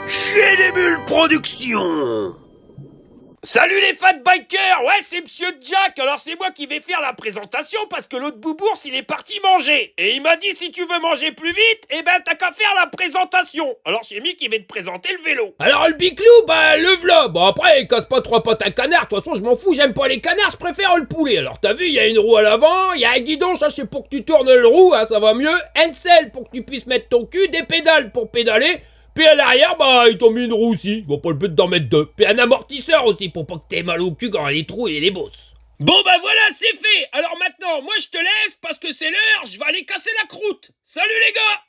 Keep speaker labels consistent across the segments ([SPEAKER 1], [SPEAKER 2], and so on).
[SPEAKER 1] Chier des bulles production. Salut les fat bikers. Ouais, c'est Monsieur Jack. Alors c'est moi qui vais faire la présentation parce que l'autre boubours il est parti manger. Et il m'a dit si tu veux manger plus vite, eh ben t'as qu'à faire la présentation. Alors c'est lui qui va te présenter le vélo.
[SPEAKER 2] Alors le biclou, bah le v'là. Bon après, il casse pas trois pattes à canard. De toute façon, je m'en fous, j'aime pas les canards, je préfère le poulet. Alors t'as vu, il y a une roue à l'avant, il y a un guidon, ça c'est pour que tu tournes le roue, hein, ça va mieux. Un selle pour que tu puisses mettre ton cul, des pédales pour pédaler. Puis à l'arrière, bah, ils t'ont mis une roue aussi. Ils vont pas le but d'en mettre deux. Puis un amortisseur aussi, pour pas que t'aies mal au cul quand les trous et les bosses. Bon bah voilà, c'est fait. Alors maintenant, moi je te laisse parce que c'est l'heure, je vais aller casser la croûte. Salut les gars.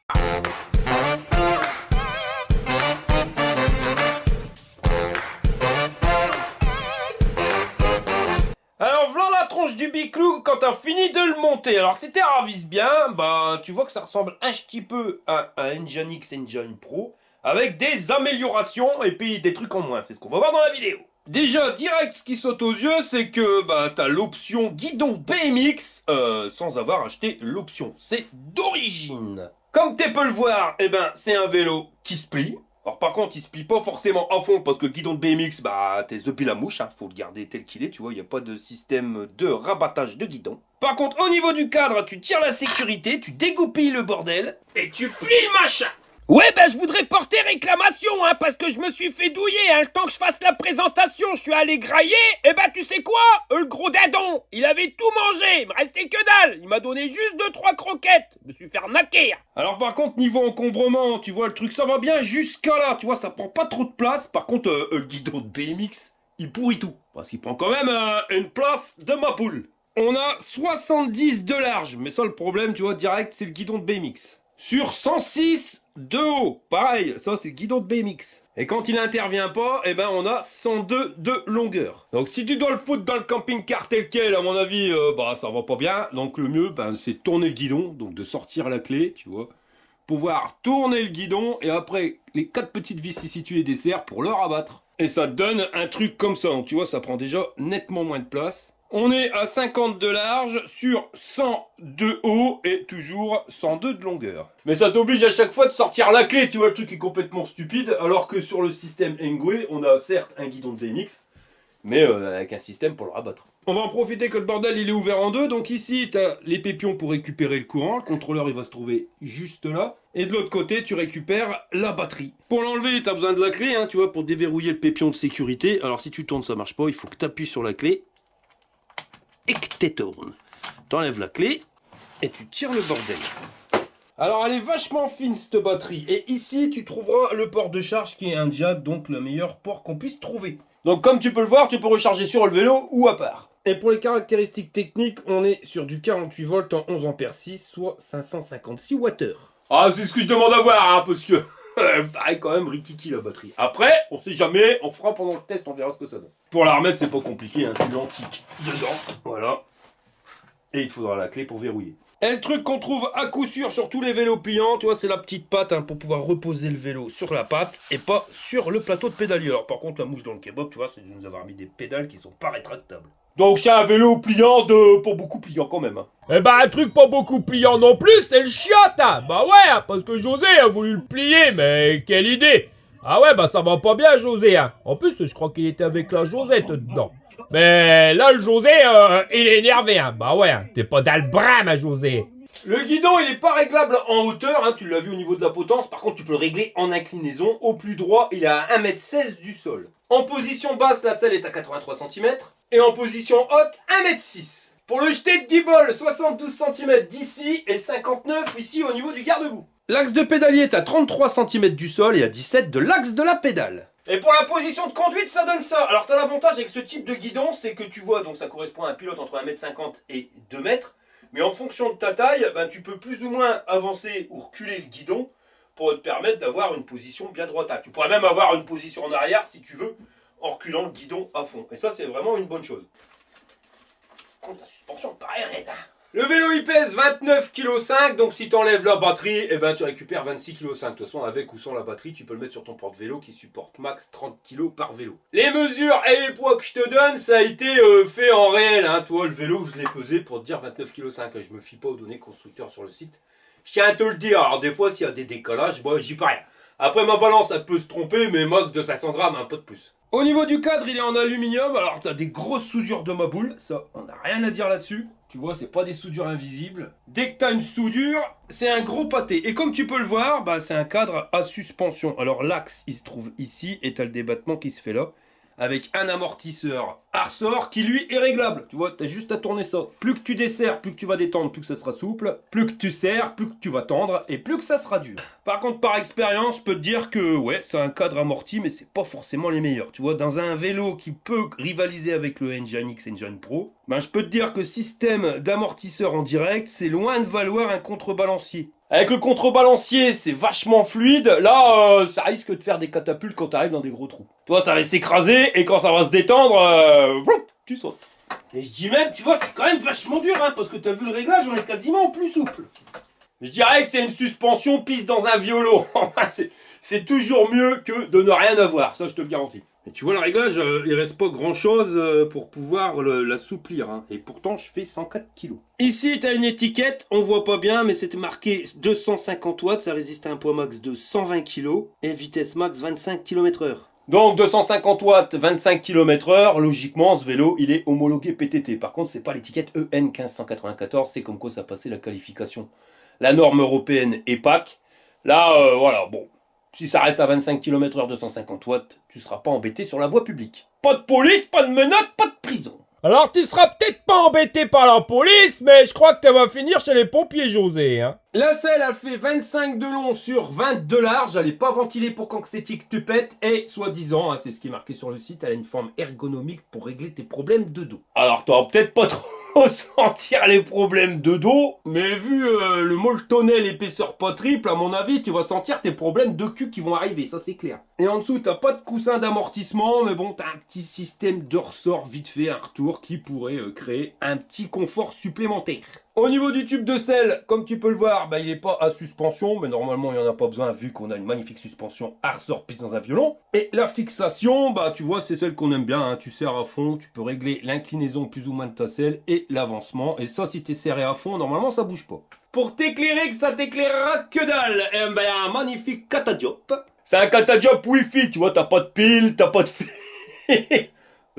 [SPEAKER 2] Alors voilà la tronche du biclou quand t'as fini de le monter. Alors si t'es ravise bien, bah tu vois que ça ressemble un petit peu à un Nginx Engine Pro avec des améliorations et puis des trucs en moins. C'est ce qu'on va voir dans la vidéo. Déjà, direct, ce qui saute aux yeux, c'est que bah t'as l'option guidon BMX sans avoir acheté l'option. C'est d'origine. Comme tu peux le voir, eh ben c'est un vélo qui se plie. Alors par contre, il se plie pas forcément à fond parce que le guidon de BMX, bah t'es the pile à mouche, hein, faut le garder tel qu'il est, tu vois, il n'y a pas de système de rabattage de guidon. Par contre, au niveau du cadre, tu tires la sécurité, tu dégoupilles le bordel et tu plies le machin.
[SPEAKER 1] Ouais, ben je voudrais porter réclamation, hein, parce que je me suis fait douiller, hein, le temps que je fasse la présentation, je suis allé grailler, et ben tu sais quoi, le gros dindon, il avait tout mangé, il me restait que dalle, il m'a donné juste 2-3 croquettes, je me suis fait arnaquer.
[SPEAKER 2] Alors par contre, niveau encombrement, tu vois, le truc ça va bien jusqu'à là, tu vois, ça prend pas trop de place. Par contre, le guidon de BMX, il pourrit tout, parce qu'il prend quand même une place de ma poule. On a 70 de large, mais ça le problème, tu vois, direct, c'est le guidon de BMX. Sur 106 de haut, pareil, ça c'est le guidon de BMX. Et quand il intervient pas, eh ben on a 102 de longueur. Donc si tu dois le foutre dans le camping-car tel quel, à mon avis, bah ça va pas bien. Donc le mieux, ben, c'est tourner le guidon, donc de sortir la clé, tu vois. Pouvoir tourner le guidon et après les 4 petites vis ici tu les desserres pour le rabattre. Et ça donne un truc comme ça, donc tu vois, ça prend déjà nettement moins de place. On est à 50 de large sur 100 de haut et toujours 102 de longueur. Mais ça t'oblige à chaque fois de sortir la clé, tu vois, le truc est complètement stupide, alors que sur le système Engwe, on a certes un guidon de VMX, mais avec un système pour le rabattre. On va en profiter que le bordel il est ouvert en deux, donc ici tu as les pépions pour récupérer le courant, le contrôleur il va se trouver juste là, et de l'autre côté tu récupères la batterie. Pour l'enlever tu as besoin de la clé, hein, tu vois, pour déverrouiller le pépion de sécurité. Alors si tu tournes ça marche pas, il faut que tu appuies sur la clé, et que tu tournes. T'enlèves la clé et tu tires le bordel. Alors elle est vachement fine cette batterie. Et ici tu trouveras le port de charge qui est un jack, donc le meilleur port qu'on puisse trouver. Donc comme tu peux le voir, tu peux recharger sur le vélo ou à part. Et pour les caractéristiques techniques, on est sur du 48 volts en 11 ampères 6, soit 556 Wh. Ah c'est ce que je demande à voir, hein, parce que... pareil quand même rikiki la batterie. Après, on sait jamais, on fera pendant le test, on verra ce que ça donne. Pour la remettre, c'est pas compliqué, hein, tu l'antiques dedans, voilà. Et il te faudra la clé pour verrouiller. Et le truc qu'on trouve à coup sûr sur tous les vélos pliants, tu vois, c'est la petite patte, hein, pour pouvoir reposer le vélo sur la patte et pas sur le plateau de pédalier. Alors par contre, la mouche dans le kebab, tu vois, c'est de nous avoir mis des pédales qui sont pas rétractables. Donc c'est un vélo pliant de... pas beaucoup pliant quand même. Hein. Eh ben un truc pas beaucoup pliant non plus, c'est le chiotte, hein. Bah ouais, parce que José a voulu le plier, mais quelle idée. Ah ouais, bah ça va pas bien José, hein. En plus, je crois qu'il était avec la Josette dedans. Mais là, le José, il est énervé, hein. Bah ouais, t'es pas dans le bras, ma José. Le guidon, il est pas réglable en hauteur, hein. Tu l'as vu au niveau de la potence. Par contre, tu peux le régler en inclinaison. Au plus droit, il est à 1,16 m du sol. En position basse, la selle est à 83 cm. Et en position haute, 1,6 m. Pour le jeté de guibole, 72 cm d'ici et 59 ici au niveau du garde-boue. L'axe de pédalier est à 33 cm du sol et à 17 de l'axe de la pédale. Et pour la position de conduite, ça donne ça. Alors, tu as l'avantage avec ce type de guidon, c'est que tu vois, donc ça correspond à un pilote entre 1,50 m et 2 m. Mais en fonction de ta taille, ben, tu peux plus ou moins avancer ou reculer le guidon pour te permettre d'avoir une position bien droite. Tu pourrais même avoir une position en arrière si tu veux, en reculant le guidon à fond. Et ça, c'est vraiment une bonne chose. Contre la suspension, paraît raide. Le vélo, il pèse 29,5 kg, donc si tu enlèves la batterie, eh ben, tu récupères 26,5 kg. De toute façon, avec ou sans la batterie, tu peux le mettre sur ton porte-vélo qui supporte max 30 kg par vélo. Les mesures et les poids que je te donne, ça a été fait en réel. Hein. Toi, le vélo, je l'ai pesé pour te dire 29,5 kg. Je me fie pas aux données constructeurs sur le site. Je tiens à te le dire. Alors, des fois, s'il y a des décollages, bon, j'y peux rien. Après ma balance, elle peut se tromper, mais max de 500 grammes, un peu de plus. Au niveau du cadre, il est en aluminium. Alors t'as des grosses soudures de ma boule, ça, on n'a rien à dire là-dessus. Tu vois, c'est pas des soudures invisibles. Dès que t'as une soudure, c'est un gros pâté. Et comme tu peux le voir, bah, c'est un cadre à suspension. Alors l'axe, il se trouve ici, et t'as le débattement qui se fait là, avec un amortisseur à ressort qui lui est réglable. Tu vois, t'as juste à tourner ça. Plus que tu desserres, plus que tu vas détendre, plus que ça sera souple. Plus que tu serres, plus que tu vas tendre, et plus que ça sera dur. Par contre, par expérience, je peux te dire que ouais, c'est un cadre amorti, mais c'est pas forcément les meilleurs. Tu vois, dans un vélo qui peut rivaliser avec le Engine X Engine Pro, ben je peux te dire que système d'amortisseur en direct, c'est loin de valoir un contrebalancier. Avec le contrebalancier, c'est vachement fluide. Là, ça risque de faire des catapultes quand tu arrives dans des gros trous. Toi, ça va s'écraser et quand ça va se détendre, tu sautes. Et je dis même, tu vois, c'est quand même vachement dur, hein, parce que tu as vu le réglage, on est quasiment plus souple. Je dirais que c'est une suspension piste dans un violon. C'est toujours mieux que de ne rien avoir, ça je te le garantis. Et tu vois, le réglage, il reste pas grand chose pour pouvoir l'assouplir. Hein. Et pourtant, je fais 104 kg. Ici, tu as une étiquette, on voit pas bien, mais c'était marqué 250 watts, ça résiste à un poids max de 120 kg et vitesse max 25 km/h. Donc 250 watts, 25 km/h, logiquement, ce vélo, il est homologué PTT. Par contre, c'est pas l'étiquette EN 1594, c'est comme quoi ça passait la qualification. La norme européenne EPAC. Là, voilà, bon. Si ça reste à 25 km/h 250 watts, tu seras pas embêté sur la voie publique. Pas de police, pas de menottes, pas de prison.
[SPEAKER 3] Alors tu seras peut-être pas embêté par la police, mais je crois que tu vas finir chez les pompiers, José, hein.
[SPEAKER 2] La selle, elle fait 25 de long sur 20 de large. Elle n'est pas ventilée pour qu'anxétique tu pètes. Et soi-disant, hein, c'est ce qui est marqué sur le site, elle a une forme ergonomique pour régler tes problèmes de dos. Alors t'auras peut-être pas trop sentir les problèmes de dos, mais vu le molletonnet, l'épaisseur pas triple, à mon avis, tu vas sentir tes problèmes de cul qui vont arriver, ça c'est clair. Et en dessous, t'as pas de coussin d'amortissement, mais bon, t'as un petit système de ressort vite fait, un retour qui pourrait créer un petit confort supplémentaire. Au niveau du tube de selle, comme tu peux le voir, bah, il n'est pas à suspension, mais normalement il n'y en a pas besoin vu qu'on a une magnifique suspension à ressort piste dans un violon. Et la fixation, bah tu vois, c'est celle qu'on aime bien, hein. Tu serres à fond, tu peux régler l'inclinaison plus ou moins de ta selle et l'avancement. Et ça, si tu es serré à fond, normalement ça bouge pas. Pour t'éclairer, que ça t'éclairera que dalle, et ben, un magnifique catadiop. C'est un catadiop Wi-Fi, tu vois, t'as pas de pile, t'as pas de fil,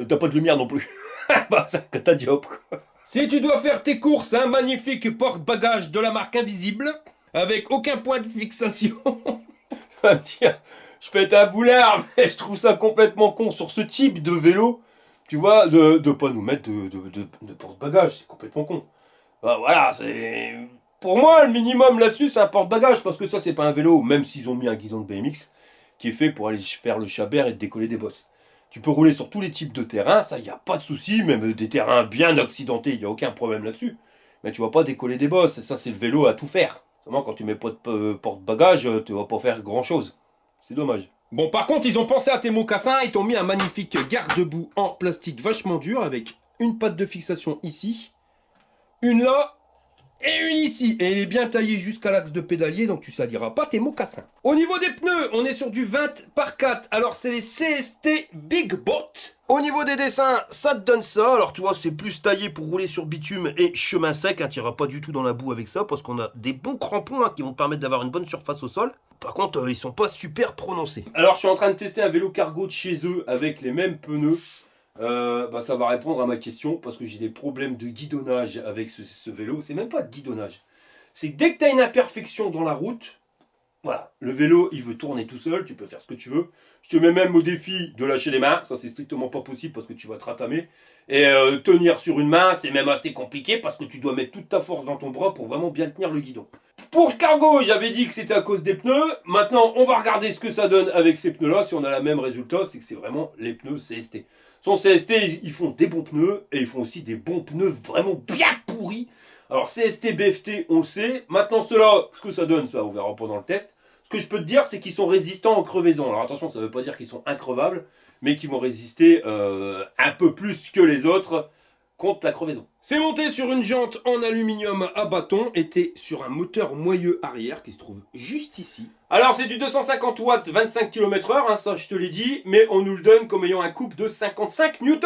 [SPEAKER 2] t'as pas de lumière non plus. Bah c'est un catadiop quoi. Si tu dois faire tes courses, un magnifique porte-bagages de la marque Invisible, avec aucun point de fixation. Je pète un boulard, mais je trouve ça complètement con sur ce type de vélo, tu vois, de pas nous mettre de porte-bagages, c'est complètement con. Bah, voilà, c'est... Pour moi, le minimum là-dessus, c'est un porte-bagages, parce que ça, c'est pas un vélo, même s'ils ont mis un guidon de BMX, qui est fait pour aller faire le chabert et décoller des bosses. Tu peux rouler sur tous les types de terrains, ça, il n'y a pas de souci, même des terrains bien accidentés, il n'y a aucun problème là-dessus. Mais tu vas pas décoller des bosses, ça, c'est le vélo à tout faire. Seulement, quand tu mets pas de porte-bagages, tu vas pas faire grand-chose. C'est dommage. Bon, par contre, ils ont pensé à tes mocassins, ils t'ont mis un magnifique garde-boue en plastique vachement dur, avec une patte de fixation ici, une là, et une ici, et il est bien taillé jusqu'à l'axe de pédalier, donc tu saliras pas tes mocassins. Au niveau des pneus, on est sur du 20 par 4, alors c'est les CST Big Bot. Au niveau des dessins, ça te donne ça, alors tu vois, c'est plus taillé pour rouler sur bitume et chemin sec, hein, tu n'iras pas du tout dans la boue avec ça, parce qu'on a des bons crampons hein, qui vont te permettre d'avoir une bonne surface au sol. Par contre, ils sont pas super prononcés. Alors je suis en train de tester un vélo cargo de chez eux, avec les mêmes pneus. Bah, ça va répondre à ma question parce que j'ai des problèmes de guidonnage avec ce vélo. C'est même pas de guidonnage. C'est que dès que tu as une imperfection dans la route, voilà, le vélo il veut tourner tout seul, tu peux faire ce que tu veux. Je te mets même au défi de lâcher les mains, ça c'est strictement pas possible parce que tu vas te ratamer. Et tenir sur une main c'est même assez compliqué parce que tu dois mettre toute ta force dans ton bras pour vraiment bien tenir le guidon. Pour le cargo, j'avais dit que c'était à cause des pneus. Maintenant, on va regarder ce que ça donne avec ces pneus-là. Si on a le même résultat, c'est que c'est vraiment les pneus CST. Son CST, ils font des bons pneus et ils font aussi des bons pneus vraiment bien pourris. Alors CST, BFT, on le sait. Maintenant ceux-là, ce que ça donne, ça on verra pendant le test. Ce que je peux te dire, c'est qu'ils sont résistants aux crevaisons. Alors attention, ça ne veut pas dire qu'ils sont increvables, mais qu'ils vont résister un peu plus que les autres contre la crevaison. C'est monté sur une jante en aluminium à bâton et t'es sur un moteur moyeu arrière qui se trouve juste ici. Alors c'est du 250 watts, 25 km/h, ça je te l'ai dit, mais on nous le donne comme ayant un couple de 55 Nm.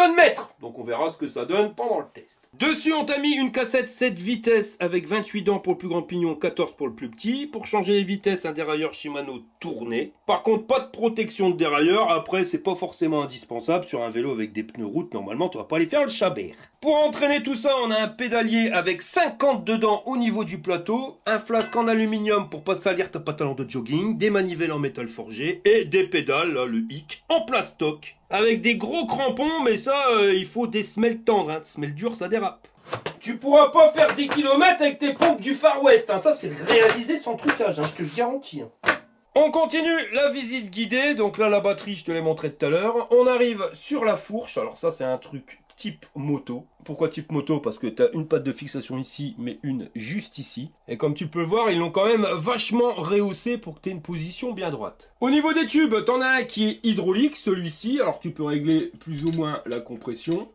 [SPEAKER 2] Donc on verra ce que ça donne pendant le test. Dessus on t'a mis une cassette 7 vitesses avec 28 dents pour le plus grand pignon, 14 pour le plus petit. Pour changer les vitesses, un dérailleur Shimano tourné. Par contre pas de protection de dérailleur, après c'est pas forcément indispensable. Sur un vélo avec des pneus route, normalement tu vas pas aller faire le chabert. Pour entraîner tout ça, on a un pédalier avec 50 dedans au niveau du plateau, un flasque en aluminium pour pas salir ta pantalon de jogging, des manivelles en métal forgé et des pédales, là, le hic, en plastoc. Avec des gros crampons, mais ça, il faut des semelles tendres, des semelles dures, ça dérape. Tu pourras pas faire des kilomètres avec tes pompes du Far West, ça c'est réalisé sans trucage, je te le garantis. On continue la visite guidée, donc là la batterie je te l'ai montré tout à l'heure. On arrive sur la fourche, alors ça c'est un truc type moto. Pourquoi type moto? Parce que tu as une patte de fixation ici, mais une juste ici. Et comme tu peux le voir, ils l'ont quand même vachement rehaussé pour que tu aies une position bien droite. Au niveau des tubes, tu en as un qui est hydraulique, celui-ci. Alors tu peux régler plus ou moins la compression.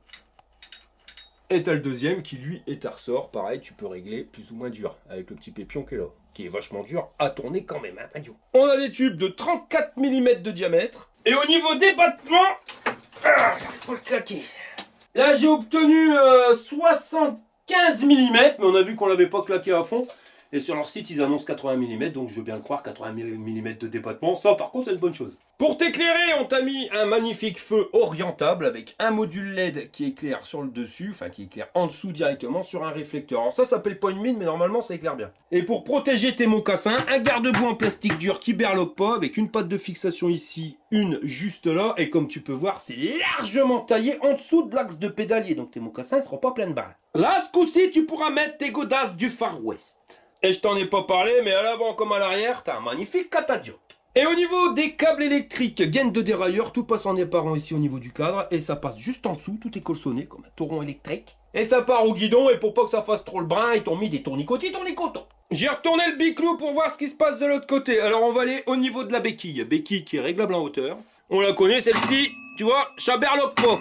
[SPEAKER 2] Et tu as le deuxième qui lui est à ressort. Pareil, tu peux régler plus ou moins dur, avec le petit pépion qui est là. Qui est vachement dur à tourner quand même. On a des tubes de 34 mm de diamètre. Et au niveau des battements, j'arrive pas à le claquer. Là, j'ai obtenu 75 mm, mais on a vu qu'on l'avait pas claqué à fond. Et sur leur site, ils annoncent 80 mm, donc je veux bien le croire, 80 mm de débattement. Ça, par contre, c'est une bonne chose. Pour t'éclairer, on t'a mis un magnifique feu orientable avec un module LED qui éclaire sur le dessus, enfin qui éclaire en dessous directement sur un réflecteur. Alors ça s'appelle pas une mine, mais normalement, ça éclaire bien. Et pour protéger tes mocassins, un garde-boue en plastique dur qui berloque pas, avec une patte de fixation ici, une juste là. Et comme tu peux voir, c'est largement taillé en dessous de l'axe de pédalier, donc tes mocassins ne seront pas pleins de balles. Là, ce coup-ci, tu pourras mettre tes godasses du Far West. Et je t'en ai pas parlé, mais à l'avant comme à l'arrière, t'as un magnifique catadiop. Et au niveau des câbles électriques, gaine de dérailleur, tout passe en éparant ici au niveau du cadre. Et ça passe juste en dessous, tout est colçonné comme un tauron électrique. Et ça part au guidon, et pour pas que ça fasse trop le brin, ils t'ont mis des tournicotis, tournicotons. J'ai retourné le biclou pour voir ce qui se passe de l'autre côté. Alors on va aller au niveau de la béquille. Béquille qui est réglable en hauteur. On la connaît celle-ci, tu vois, ça berloque pas.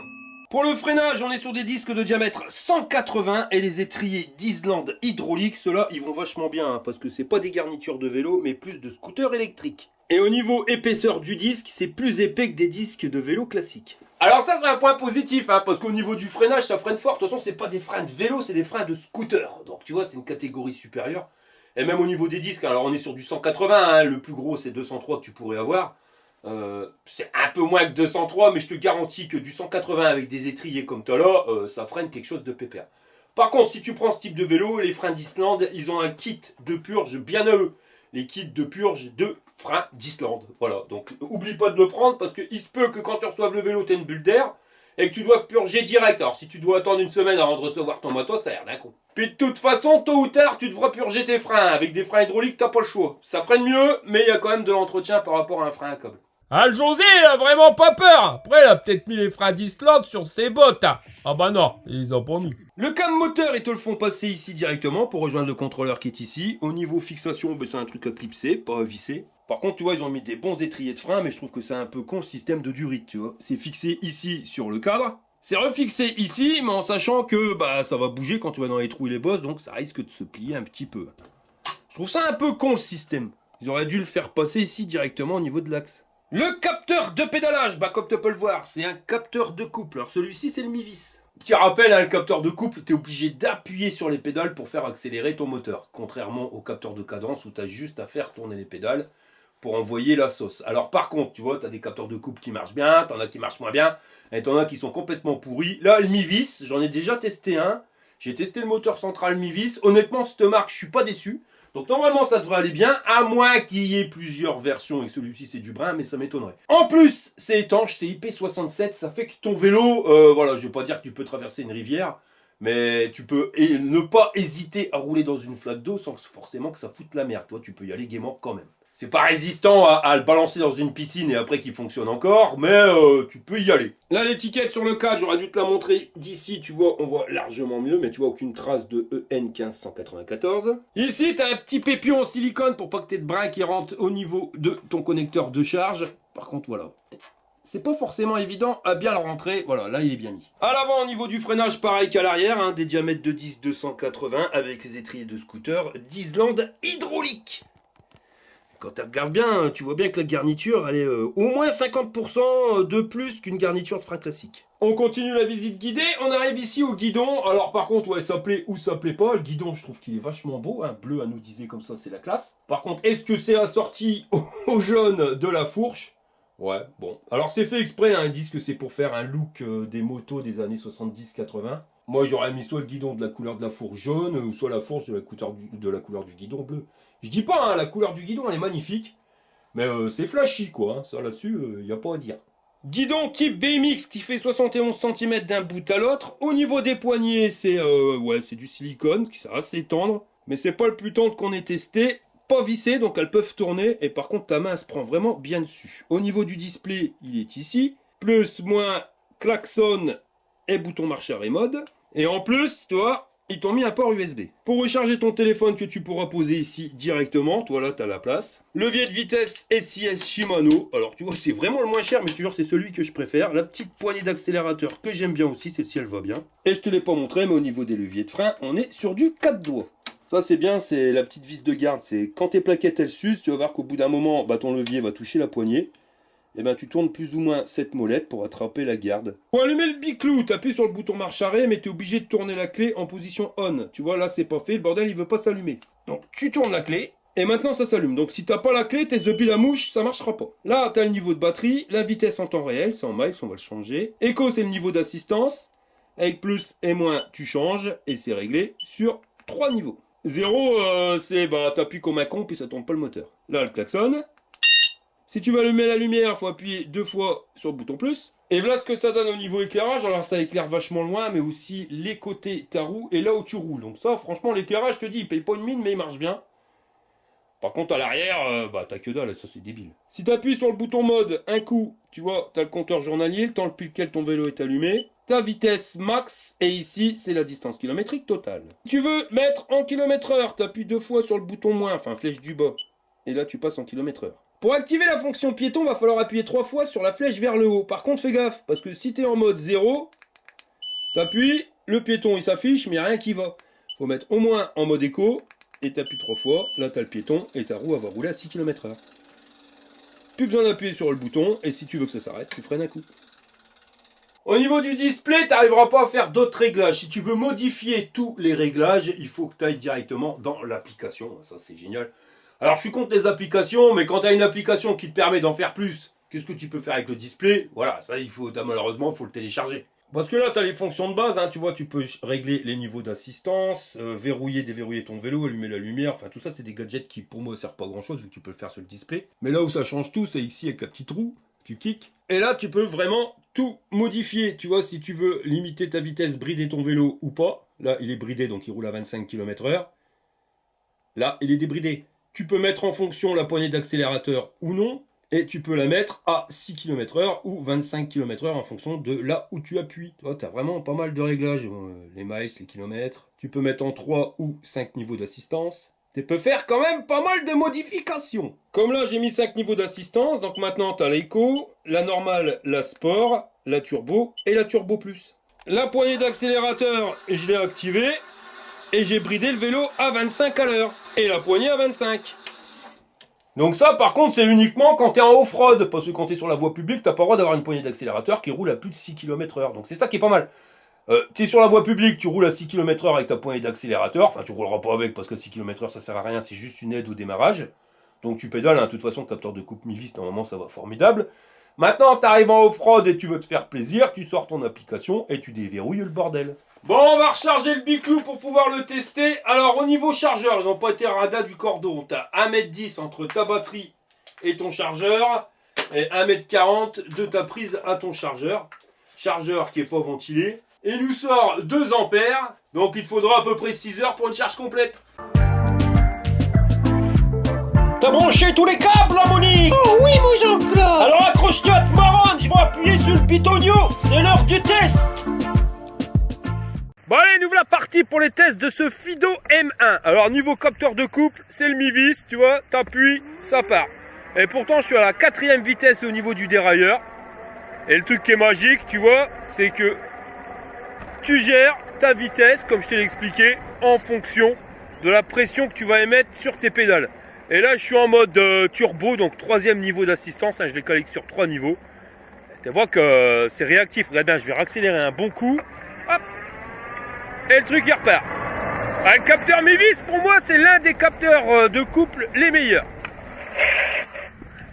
[SPEAKER 2] Pour le freinage, on est sur des disques de diamètre 180 et les étriers d'Islande hydrauliques, ceux-là, ils vont vachement bien, parce que c'est pas des garnitures de vélo, mais plus de scooters électriques. Et au niveau épaisseur du disque, c'est plus épais que des disques de vélo classiques. Alors ça, c'est un point positif, parce qu'au niveau du freinage, ça freine fort. De toute façon, c'est pas des freins de vélo, c'est des freins de scooter. Donc tu vois, c'est une catégorie supérieure. Et même au niveau des disques, alors on est sur du 180, le plus gros c'est 203 que tu pourrais avoir. C'est un peu moins que 203, mais je te garantis que du 180 avec des étriers comme t'as là, ça freine quelque chose de pépère. Par contre, si tu prends ce type de vélo, les freins d'Islande, ils ont un kit de purge bien à eux. Les kits de purge de freins d'Islande. Voilà, donc oublie pas de le prendre parce qu'il se peut que quand tu reçoives le vélo, tu aies une bulle d'air et que tu doives purger direct. Alors si tu dois attendre une semaine avant de recevoir ton matos, t'as l'air d'un con. Puis de toute façon, tôt ou tard, tu devras purger tes freins. Avec des freins hydrauliques, t'as pas le choix. Ça freine mieux, mais il y a quand même de l'entretien par rapport à un frein à câble.
[SPEAKER 3] Ah, le José, il a vraiment pas peur. Après, il a peut-être mis les freins d'Islande sur ses bottes. Ah bah non, ils les ont pas mis.
[SPEAKER 2] Le cam moteur, ils te le font passer ici directement pour rejoindre le contrôleur qui est ici. Au niveau fixation, c'est un truc à clipser, pas à visser. Par contre, tu vois, ils ont mis des bons étriers de frein, mais je trouve que c'est un peu con le système de durite, tu vois. C'est fixé ici sur le cadre. C'est refixé ici, mais en sachant que ça va bouger quand tu vas dans les trous et les bosses, donc ça risque de se plier un petit peu. Je trouve ça un peu con le système. Ils auraient dû le faire passer ici directement au niveau de l'axe. Le capteur de pédalage, comme tu peux le voir, c'est un capteur de couple. Alors celui-ci, c'est le mi-vis. Petit rappel, le capteur de couple, tu es obligé d'appuyer sur les pédales pour faire accélérer ton moteur. Contrairement au capteur de cadence où tu as juste à faire tourner les pédales pour envoyer la sauce. Alors par contre, tu vois, tu as des capteurs de couple qui marchent bien, tu en as qui marchent moins bien, et tu en as qui sont complètement pourris. Là, le mi-vis, j'en ai déjà testé un. J'ai testé le moteur central mi-vis. Honnêtement, cette marque, je suis pas déçu. Donc normalement ça devrait aller bien, à moins qu'il y ait plusieurs versions et que celui-ci c'est du brin, mais ça m'étonnerait. En plus, c'est étanche, c'est IP67, ça fait que ton vélo, voilà, je vais pas dire que tu peux traverser une rivière, mais tu peux ne pas hésiter à rouler dans une flaque d'eau sans forcément que ça foute la merde. Toi, tu peux y aller gaiement quand même. C'est pas résistant à le balancer dans une piscine et après qu'il fonctionne encore, mais tu peux y aller. Là, l'étiquette sur le cadre, j'aurais dû te la montrer d'ici, tu vois, on voit largement mieux, mais tu vois aucune trace de EN 1594. Ici, tu as un petit pépion en silicone pour pas que tu aies de brin qui rentre au niveau de ton connecteur de charge. Par contre, voilà, c'est pas forcément évident à bien le rentrer. Voilà, là il est bien mis. À l'avant, au niveau du freinage, pareil qu'à l'arrière, hein, des diamètres de 10 280 avec les étriers de scooter d'Islande hydraulique. Quand tu regardes bien, tu vois bien que la garniture, elle est au moins 50% de plus qu'une garniture de frein classique. On continue la visite guidée, on arrive ici au guidon. Alors par contre, ouais, ça plaît ou ça plaît pas. Le guidon, je trouve qu'il est vachement beau, hein. Bleu anodisé comme ça, c'est la classe. Par contre, est-ce que c'est assorti au jaune de la fourche? Ouais, bon. Alors c'est fait exprès, hein. Ils disent que c'est pour faire un look des motos des années 70-80. Moi, j'aurais mis soit le guidon de la couleur de la fourche jaune, ou soit la fourche de la couleur du guidon bleu. Je dis pas, hein, la couleur du guidon, elle est magnifique. Mais c'est flashy, quoi. Hein. Ça, là-dessus, il n'y a pas à dire. Guidon type BMX qui fait 71 cm d'un bout à l'autre. Au niveau des poignées, c'est du silicone, ça va s'étendre. Mais c'est pas le plus tendre qu'on ait testé. Pas vissé, donc elles peuvent tourner. Et par contre, ta main se prend vraiment bien dessus. Au niveau du display, il est ici. Plus, moins, klaxon et bouton marche arrêt mode. Et en plus, toi, ils t'ont mis un port USB. Pour recharger ton téléphone que tu pourras poser ici directement, toi là, tu as la place. Levier de vitesse SIS Shimano. Alors, tu vois, c'est vraiment le moins cher, mais toujours c'est celui que je préfère. La petite poignée d'accélérateur que j'aime bien aussi, celle-ci, elle va bien. Et je te l'ai pas montré, mais au niveau des leviers de frein, on est sur du 4 doigts. Ça, c'est bien, c'est la petite vis de garde. C'est quand tes plaquettes, elles s'usent, tu vas voir qu'au bout d'un moment, bah, ton levier va toucher la poignée. Et ben tu tournes plus ou moins cette molette pour attraper la garde. Pour allumer le biclou, tu appuies sur le bouton marche arrêt, mais tu es obligé de tourner la clé en position on. Tu vois, là c'est pas fait, le bordel il veut pas s'allumer. Donc tu tournes la clé, et maintenant ça s'allume. Donc si t'as pas la clé, test depuis la mouche, ça marchera pas. Là tu as le niveau de batterie, la vitesse en temps réel, c'est en miles, on va le changer. Echo c'est le niveau d'assistance, avec plus et moins tu changes, et c'est réglé sur 3 niveaux. 0 c'est bah t'appuies comme un con, puis ça tourne pas le moteur. Là le klaxon. Si tu veux allumer la lumière, il faut appuyer 2 fois sur le bouton plus. Et voilà ce que ça donne au niveau éclairage. Alors ça éclaire vachement loin, mais aussi les côtés de ta roue et là où tu roules. Donc ça, franchement, l'éclairage, je te dis, il paye pas une mine, mais il marche bien. Par contre, à l'arrière, bah t'as que dalle, ça c'est débile. Si tu appuies sur le bouton mode, un coup, tu vois, tu as le compteur journalier, le temps depuis lequel ton vélo est allumé. Ta vitesse max, et ici, c'est la distance kilométrique totale. Si tu veux mettre en km/h, tu appuies 2 fois sur le bouton moins, enfin flèche du bas. Et là, tu passes en km/h. Pour activer la fonction piéton, va falloir appuyer 3 fois sur la flèche vers le haut. Par contre, fais gaffe, parce que si tu es en mode 0, t'appuies, le piéton il s'affiche, mais il n'y a rien qui va. Faut mettre au moins en mode éco, et t'appuies 3 fois, là tu as le piéton, et ta roue va rouler à 6 km/h. Plus besoin d'appuyer sur le bouton, et si tu veux que ça s'arrête, tu freines un coup. Au niveau du display, tu n'arriveras pas à faire d'autres réglages. Si tu veux modifier tous les réglages, il faut que tu ailles directement dans l'application. Ça, c'est génial. Alors, je suis contre les applications, mais quand tu as une application qui te permet d'en faire plus, qu'est-ce que tu peux faire avec le display? Voilà, ça, malheureusement, il faut le télécharger. Parce que là, tu as les fonctions de base. Hein, tu vois, tu peux régler les niveaux d'assistance, verrouiller, déverrouiller ton vélo, allumer la lumière. Enfin, tout ça, c'est des gadgets qui, pour moi, ne servent pas à grand-chose, vu que tu peux le faire sur le display. Mais là où ça change tout, c'est ici, avec la petite roue. Tu kicks. Et là, tu peux vraiment tout modifier. Tu vois, si tu veux limiter ta vitesse, brider ton vélo ou pas. Là, il est bridé, donc il roule à 25 km/h. Là, il est débridé. Tu peux mettre en fonction la poignée d'accélérateur ou non. Et tu peux la mettre à 6 km/h ou 25 km/h en fonction de là où tu appuies. Tu vois, tu as vraiment pas mal de réglages. Les miles, les kilomètres. Tu peux mettre en 3 ou 5 niveaux d'assistance. Tu peux faire quand même pas mal de modifications. Comme là, j'ai mis 5 niveaux d'assistance. Donc maintenant, tu as l'éco, la normale, la sport, la turbo et la turbo plus. La poignée d'accélérateur, je l'ai activée. Et j'ai bridé le vélo à 25 à l'heure. Et la poignée à 25. Donc ça, par contre, c'est uniquement quand tu es en off-road. Parce que quand tu es sur la voie publique, tu n'as pas le droit d'avoir une poignée d'accélérateur qui roule à plus de 6 km/h. Donc c'est ça qui est pas mal. Tu es sur la voie publique, tu roules à 6 km/h avec ta poignée d'accélérateur. Enfin, tu rouleras pas avec parce que 6 km/h ça sert à rien, c'est juste une aide au démarrage. Donc tu pédales, hein. De toute façon, le capteur de coupe mi-vis, normalement ça va formidable. Maintenant, tu arrives en off-road et tu veux te faire plaisir, tu sors ton application et tu déverrouilles le bordel. Bon, on va recharger le biclou pour pouvoir le tester. Alors, au niveau chargeur, ils n'ont pas été radins du cordon. Tu as 1,10 m entre ta batterie et ton chargeur et 1,40 m de ta prise à ton chargeur. Chargeur qui n'est pas ventilé. Et il nous sort 2 ampères, donc il te faudra à peu près 6 heures pour une charge complète. T'as branché tous les câbles là, Monique?
[SPEAKER 4] Oh oui, mon Jean-Claude.
[SPEAKER 1] Alors accroche-toi à te marronne, je vais appuyer sur le bitonio, c'est l'heure du test. Bon allez, nous voilà partis pour les tests de ce Fido M1. Alors niveau capteur de couple, c'est le mi-vis, tu vois, t'appuies, ça part. Et pourtant je suis à la 4e vitesse au niveau du dérailleur.
[SPEAKER 2] Et le truc qui est magique, tu vois, c'est que tu gères ta vitesse, comme je t'ai expliqué, en fonction de la pression que tu vas émettre sur tes pédales. Et là, je suis en mode turbo, donc 3e niveau d'assistance. Hein, je les calique sur 3 niveaux. Tu vois que c'est réactif. Regarde bien, je vais réaccélérer un bon coup. Hop. Et le truc, il repart. Un capteur MIVIS, pour moi, c'est l'un des capteurs de couple les meilleurs.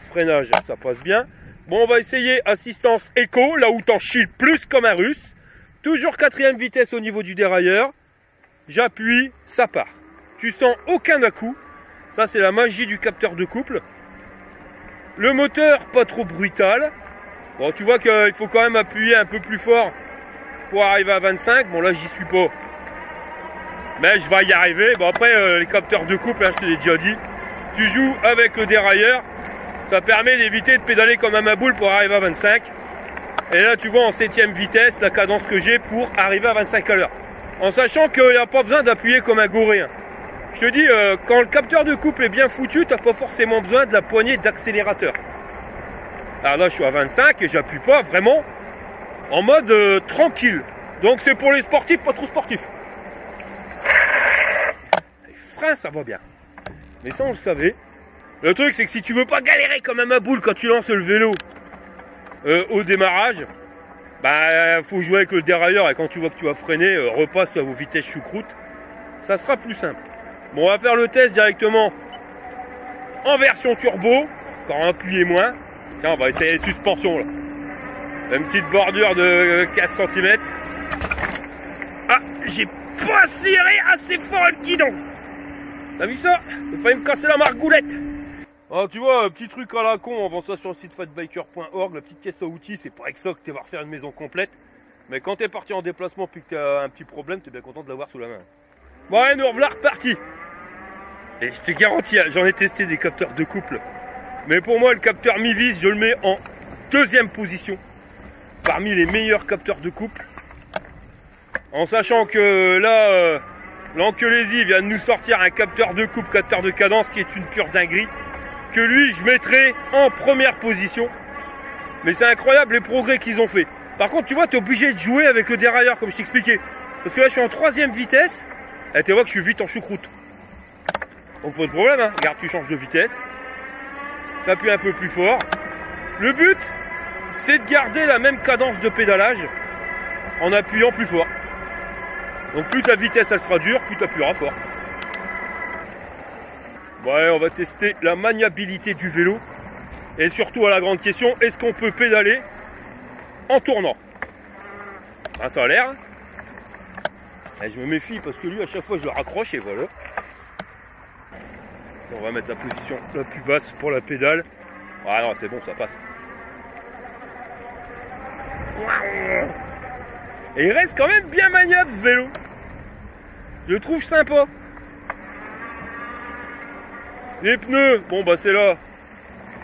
[SPEAKER 2] Freinage, ça passe bien. Bon, on va essayer assistance éco, là où t'en chies plus comme un russe. Toujours 4e vitesse au niveau du dérailleur. J'appuie, ça part. Tu sens aucun à-coup. Ça, c'est la magie du capteur de couple. Le moteur, pas trop brutal. Bon, tu vois qu'il faut quand même appuyer un peu plus fort pour arriver à 25. Bon, là, j'y suis pas. Mais je vais y arriver. Bon, après, les capteurs de couple, hein, je te l'ai déjà dit. Tu joues avec le dérailleur. Ça permet d'éviter de pédaler comme un maboule pour arriver à 25. Et là, tu vois en 7e vitesse la cadence que j'ai pour arriver à 25 à l'heure. En sachant qu'il n'y a pas besoin d'appuyer comme un goréen. Je te dis, quand le capteur de couple est bien foutu, tu n'as pas forcément besoin de la poignée d'accélérateur. Alors là, je suis à 25 et j'appuie pas vraiment en mode tranquille. Donc c'est pour les sportifs, pas trop sportifs. Les freins, ça va bien. Mais ça, on le savait. Le truc, c'est que si tu veux pas galérer comme un maboule quand tu lances le vélo au démarrage, bah faut jouer avec le dérailleur et quand tu vois que tu vas freiner, repasse à vos vitesses choucroute. Ça sera plus simple. Bon, on va faire le test directement en version turbo, encore un plié moins. Tiens, on va essayer les suspensions là. Une petite bordure de 15 cm. Ah, j'ai pas serré assez fort le guidon. T'as vu ça? Il fallait me casser la margoulette. Ah, tu vois, un petit truc à la con, on vend ça sur le site fatbiker.org, la petite caisse à outils, c'est pas avec ça que tu vas refaire une maison complète. Mais quand t'es parti en déplacement puis que t'as un petit problème, t'es bien content de l'avoir sous la main. Bon, allez, nous revoilà repartis. Et je te garantis, j'en ai testé des capteurs de couple. Mais pour moi, le capteur MIVIS, je le mets en 2e position. Parmi les meilleurs capteurs de couple. En sachant que là, l'Anquelésie vient de nous sortir un capteur de couple, capteur de cadence qui est une pure dinguerie. Que lui, je mettrais en 1re position. Mais c'est incroyable les progrès qu'ils ont fait. Par contre, tu vois, tu es obligé de jouer avec le dérailleur, comme je t'expliquais. Parce que là, je suis en 3e vitesse. Et tu vois que je suis vite en choucroute. Donc pas de problème, hein. Regarde, tu changes de vitesse. Tu appuies un peu plus fort. Le but, c'est de garder la même cadence de pédalage en appuyant plus fort. Donc plus ta vitesse elle sera dure, plus tu appuieras fort. Ouais, on va tester la maniabilité du vélo. Et surtout à la grande question, est-ce qu'on peut pédaler en tournant? Ah, ça a l'air. Et je me méfie parce que lui à chaque fois je le raccroche et voilà. On va mettre la position la plus basse pour la pédale. Ah non, c'est bon, ça passe. Et il reste quand même bien maniable ce vélo. Je le trouve sympa. Les pneus, bon bah c'est là.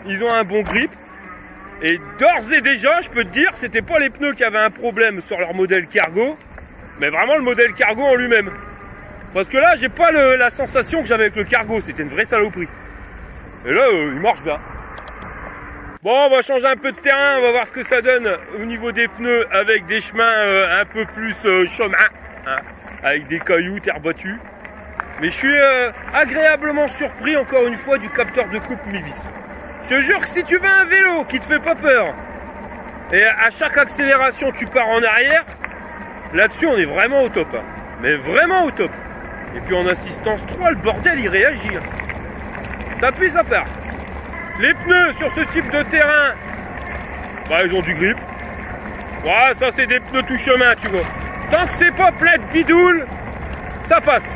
[SPEAKER 2] Ils ont un bon grip. Et d'ores et déjà, je peux te dire, c'était pas les pneus qui avaient un problème sur leur modèle cargo, mais vraiment le modèle cargo en lui-même. Parce que là, j'ai pas la sensation que j'avais avec le cargo, c'était une vraie saloperie. Et là, il marche bien. Bon, on va changer un peu de terrain, on va voir ce que ça donne au niveau des pneus avec des chemins un peu plus chemin, hein, avec des cailloux, terre battue. Mais je suis agréablement surpris encore une fois du capteur de couple MIVIS. Je te jure que si tu veux un vélo qui te fait pas peur, et à chaque accélération tu pars en arrière, là-dessus on est vraiment au top. Hein. Mais vraiment au top. Et puis en assistance 3, le bordel il réagit. Hein. T'appuies, ça part. Les pneus sur ce type de terrain, bah ils ont du grip. Ouais, ça c'est des pneus tout chemin, tu vois. Tant que c'est pas plein de bidoules, ça passe.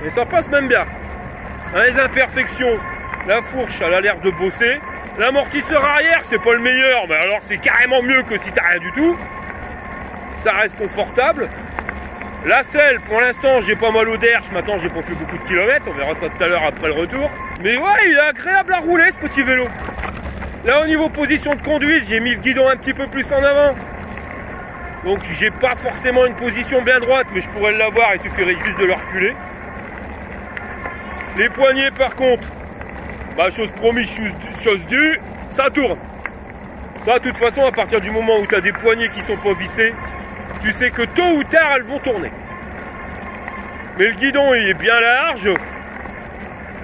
[SPEAKER 2] Et ça passe même bien. Dans les imperfections, la fourche elle a l'air de bosser. L'amortisseur arrière c'est pas le meilleur, mais alors c'est carrément mieux que si t'as rien du tout. Ça reste confortable. La selle, pour l'instant j'ai pas mal au derche, maintenant j'ai pas fait beaucoup de kilomètres, on verra ça tout à l'heure après le retour. Mais ouais, il est agréable à rouler ce petit vélo. Là au niveau position de conduite, j'ai mis le guidon un petit peu plus en avant. Donc j'ai pas forcément une position bien droite, mais je pourrais l'avoir, il suffirait juste de le reculer. Les poignets par contre, bah chose promise, chose due, ça tourne. Ça, de toute façon, à partir du moment où tu as des poignées qui sont pas vissées, tu sais que tôt ou tard, elles vont tourner. Mais le guidon, il est bien large.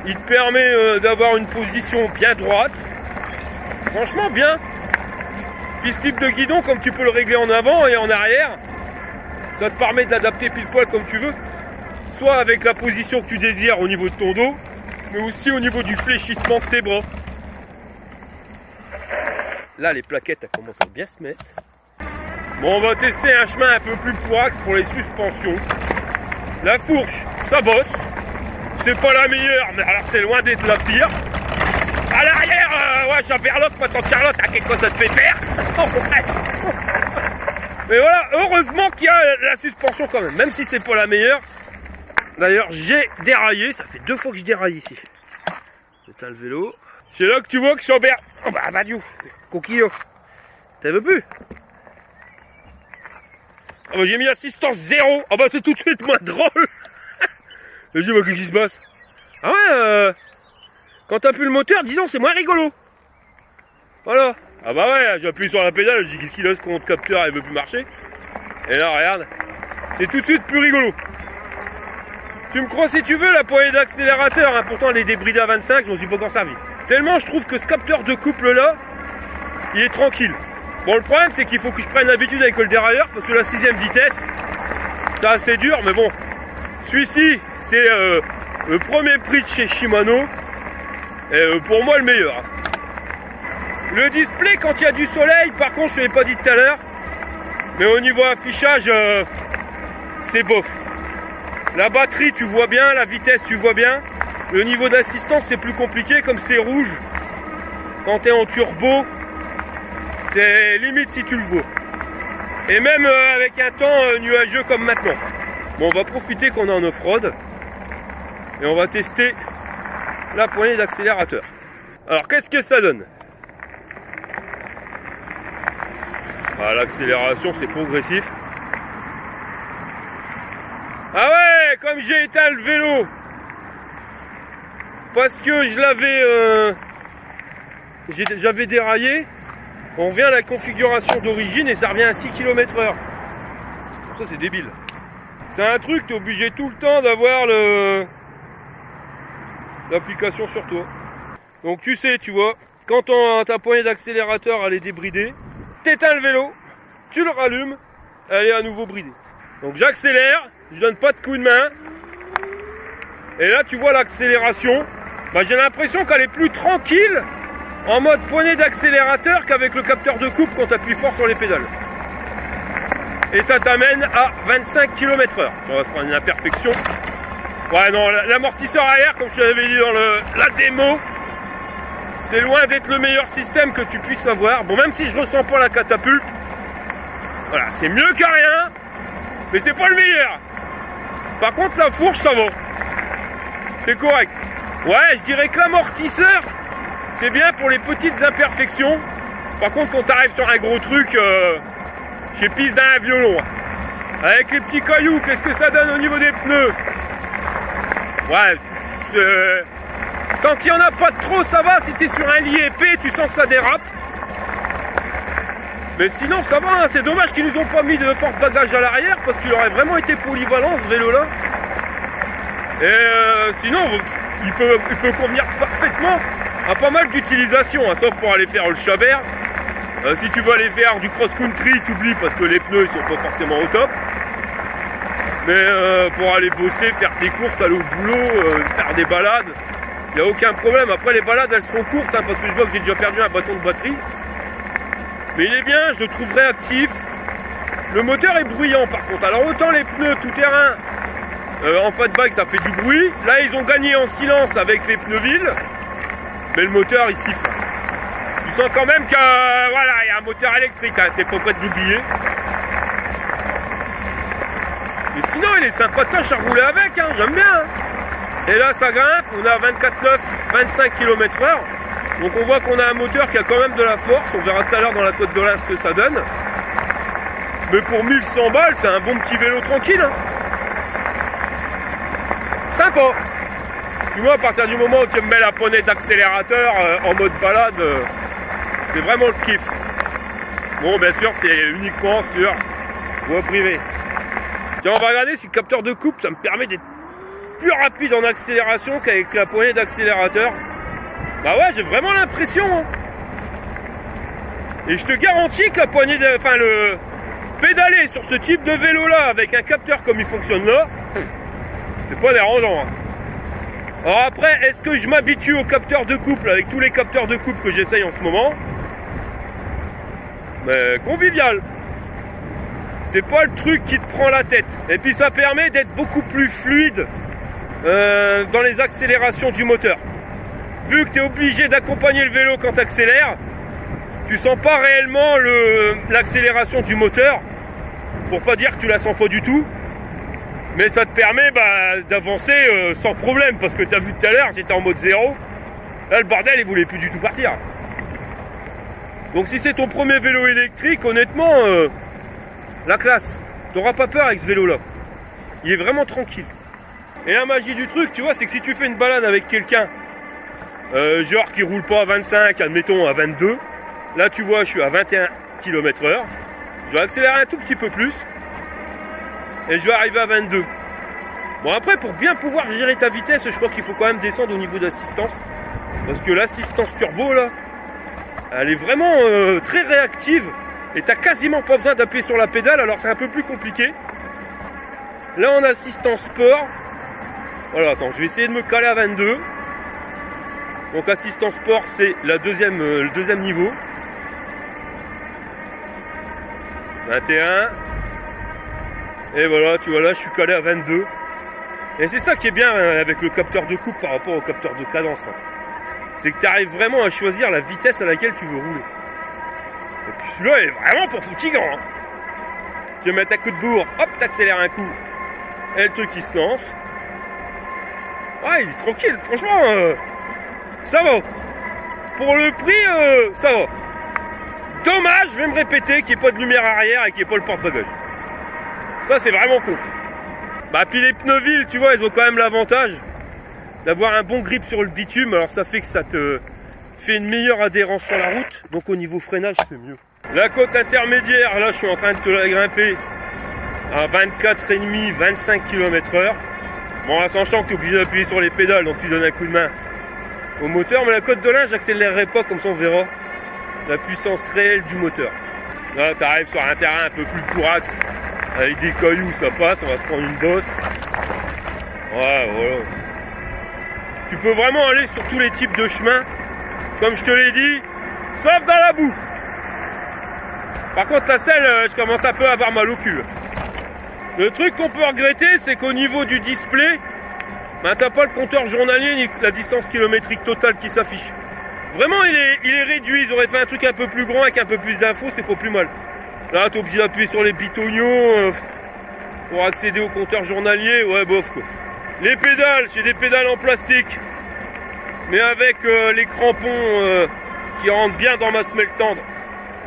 [SPEAKER 2] Il te permet d'avoir une position bien droite. Franchement, bien. Puis ce type de guidon, comme tu peux le régler en avant et en arrière, ça te permet d'adapter pile poil comme tu veux. Soit avec la position que tu désires au niveau de ton dos, mais aussi au niveau du fléchissement de tes bras. Là, les plaquettes, elles commencent à bien se mettre. Bon, on va tester un chemin un peu plus poirax pour les suspensions. La fourche, ça bosse. C'est pas la meilleure, mais alors c'est loin d'être la pire. À l'arrière, ouais, j'interloque, pas tant Charlotte, à quelque chose ça te fait perdre. Mais voilà, heureusement qu'il y a la suspension quand même si c'est pas la meilleure. D'ailleurs, j'ai déraillé, ça fait 2 fois que je déraille ici. J'éteins le vélo. C'est là que tu vois que je suis en berre. Oh bah, Vadiou, coquillot. T'en veux plus? Ah bah j'ai mis assistance 0. Ah bah c'est tout de suite moins drôle. Je dis, bah qu'est-ce qui se passe? Ah ouais, quand t'as plus le moteur, dis donc, c'est moins rigolo. Voilà. Ah bah ouais, j'appuie sur la pédale, je dis qu'est-ce qu'il a ce compte capteur, il veut plus marcher. Et là, regarde, c'est tout de suite plus rigolo. Tu me crois si tu veux, la poignée d'accélérateur, hein, pourtant elle est débridée à 25, je m'en suis pas encore servi. Tellement je trouve que ce capteur de couple là, il est tranquille. Bon, le problème c'est qu'il faut que je prenne l'habitude avec le dérailleur, parce que la 6ème vitesse, c'est assez dur, mais bon. Celui-ci, c'est le premier prix de chez Shimano, et pour moi le meilleur. Le display, quand il y a du soleil, par contre, je ne l'ai pas dit tout à l'heure, mais au niveau affichage, c'est bof. La batterie, tu vois bien, la vitesse, tu vois bien. Le niveau d'assistance, c'est plus compliqué, comme c'est rouge. Quand tu es en turbo, c'est limite si tu le vois. Et même avec un temps nuageux comme maintenant. Bon, on va profiter qu'on est en off-road. Et on va tester la poignée d'accélérateur. Alors, qu'est-ce que ça donne? Ah, l'accélération, c'est progressif. Ah ouais, comme j'ai éteint le vélo, parce que je l'avais, j'avais déraillé, on revient à la configuration d'origine et ça revient à 6 km/h. Ça c'est débile. C'est un truc, t'es obligé tout le temps d'avoir l'application sur toi. Donc tu sais, tu vois, quand ta poignée d'accélérateur elle est débridée, t'éteins le vélo, tu le rallumes, elle est à nouveau bridée. Donc j'accélère, je donne pas de coup de main. Et là tu vois l'accélération. Bah, j'ai l'impression qu'elle est plus tranquille en mode poignée d'accélérateur qu'avec le capteur de coupe quand tu appuies fort sur les pédales. Et ça t'amène à 25 km/h. On va se prendre une imperfection. Ouais non, l'amortisseur arrière, comme je te l'avais dit dans la démo, c'est loin d'être le meilleur système que tu puisses avoir. Bon, même si je ressens pas la catapulte, voilà, c'est mieux que rien, mais c'est pas le meilleur. Par contre, la fourche, ça va. C'est correct. Ouais, je dirais que l'amortisseur, c'est bien pour les petites imperfections. Par contre, quand tu arrives sur un gros truc, j'ai pisse d'un violon. Avec les petits cailloux, qu'est-ce que ça donne au niveau des pneus? Ouais, tant qu'il n'y en a pas de trop, ça va. Si tu es sur un lit épais, tu sens que ça dérape. Mais sinon, ça va. Hein. C'est dommage qu'ils nous ont pas mis de porte-bagages à l'arrière parce qu'il aurait vraiment été polyvalent ce vélo-là. Et sinon, il peut convenir parfaitement à pas mal d'utilisations, hein, sauf pour aller faire le chabert. Si tu veux aller faire du cross-country, t'oublies parce que les pneus ils sont pas forcément au top. Mais pour aller bosser, faire tes courses, aller au boulot, faire des balades, il n'y a aucun problème. Après les balades elles seront courtes hein, parce que je vois que j'ai déjà perdu un bâton de batterie. Mais il est bien, je le trouve réactif. Le moteur est bruyant par contre. Alors autant les pneus tout terrain en fat bike ça fait du bruit. Là ils ont gagné en silence avec les pneus villes. Mais le moteur il siffle. Tu sens quand même que voilà, il y a un moteur électrique, hein, t'es pas prêt de l'oublier. Mais sinon il est sympatoche à rouler avec, hein, j'aime bien. Hein. Et là ça grimpe, on a 24,9, 25 km/h. Donc on voit qu'on a un moteur qui a quand même de la force, on verra tout à l'heure dans la Côte d'Olin ce que ça donne. Mais pour 1100 balles, c'est un bon petit vélo tranquille. Hein. Sympa. Tu vois, à partir du moment où tu me mets la poignée d'accélérateur en mode balade, c'est vraiment le kiff. Bon, bien sûr, c'est uniquement sur voie privée. Tiens, on va regarder si le capteur de couple, ça me permet d'être plus rapide en accélération qu'avec la poignée d'accélérateur. Bah ouais, j'ai vraiment l'impression. Hein. Et je te garantis que la poignée de... Enfin, le pédaler sur ce type de vélo-là avec un capteur comme il fonctionne là, c'est pas dérangeant. Hein. Alors après, est-ce que je m'habitue au capteur de couple avec tous les capteurs de couple que j'essaye en ce moment? Mais convivial. C'est pas le truc qui te prend la tête. Et puis ça permet d'être beaucoup plus fluide dans les accélérations du moteur. Vu que tu es obligé d'accompagner le vélo quand tu accélères, tu sens pas réellement l'accélération du moteur. Pour pas dire que tu la sens pas du tout. Mais ça te permet d'avancer sans problème. Parce que tu as vu tout à l'heure, j'étais en mode 0. Là, le bordel, il voulait plus du tout partir. Donc si c'est ton premier vélo électrique, honnêtement, la classe. T'auras pas peur avec ce vélo-là. Il est vraiment tranquille. Et la magie du truc, tu vois, c'est que si tu fais une balade avec quelqu'un, genre qui roule pas à 25, admettons à 22, là tu vois, je suis à 21 km/h. Je vais accélérer un tout petit peu plus. Et je vais arriver à 22. Bon après, pour bien pouvoir gérer ta vitesse, je crois qu'il faut quand même descendre au niveau d'assistance. Parce que l'assistance turbo là, elle est vraiment très réactive. Et t'as quasiment pas besoin d'appuyer sur la pédale, alors c'est un peu plus compliqué. Là en assistance sport. Voilà, attends, je vais essayer de me caler à 22. Donc assistance sport, c'est le deuxième niveau. 21. Et voilà, tu vois là, je suis calé à 22. Et c'est ça qui est bien avec le capteur de coupe par rapport au capteur de cadence. C'est que tu arrives vraiment à choisir la vitesse à laquelle tu veux rouler. Et puis celui-là est vraiment pour fatigant. Hein. Tu veux mettre un coup de bourre, hop, t'accélères un coup. Et le truc il se lance. Ouais, il est tranquille, franchement, ça va. Pour le prix, ça va. Dommage, je vais me répéter, qu'il n'y ait pas de lumière arrière et qu'il n'y ait pas le porte-bagages. Ça, c'est vraiment cool. Bah, puis les pneus Ville, tu vois, ils ont quand même l'avantage d'avoir un bon grip sur le bitume. Alors, ça fait que ça te fait une meilleure adhérence sur la route. Donc, au niveau freinage, c'est mieux. La côte intermédiaire, là, je suis en train de te la grimper à 24,5, 25 km/h. Bon, en sachant que tu es obligé d'appuyer sur les pédales, donc tu donnes un coup de main au moteur. Mais la côte de l'Ain, j'accélérerai pas, comme ça on verra la puissance réelle du moteur. Là, tu arrives sur un terrain un peu plus courax, avec des cailloux, ça passe, on va se prendre une bosse. Ouais, voilà. Tu peux vraiment aller sur tous les types de chemins, comme je te l'ai dit, sauf dans la boue. Par contre, la selle, je commence un peu à avoir mal au cul. Le truc qu'on peut regretter, c'est qu'au niveau du display, ben, t'as pas le compteur journalier ni la distance kilométrique totale qui s'affiche. Vraiment, il est réduit. Ils auraient fait un truc un peu plus grand avec un peu plus d'infos, c'est pas plus mal. Là, t'es obligé d'appuyer sur les bitognons pour accéder au compteur journalier. Ouais, bof quoi. Les pédales, c'est des pédales en plastique, mais avec les crampons qui rentrent bien dans ma semelle tendre.